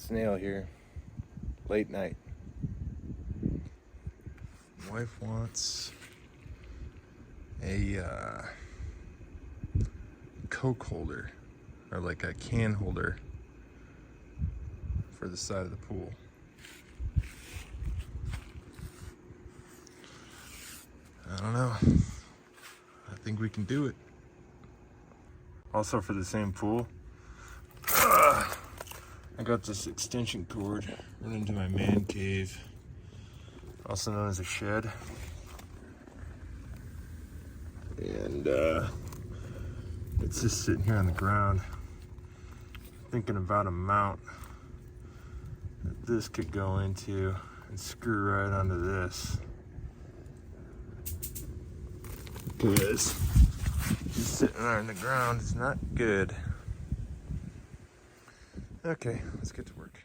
Snail here, late night. Wife wants a Coke holder, or like a can holder for the side of the pool. I don't know. I think we can do it. Also for the same pool, I got this extension cord running into my man cave, also known as a shed. And it's just sitting here on the ground, thinking about a mount that this could go into and screw right onto this. Because just sitting there on the ground is not good. Okay, let's get to work.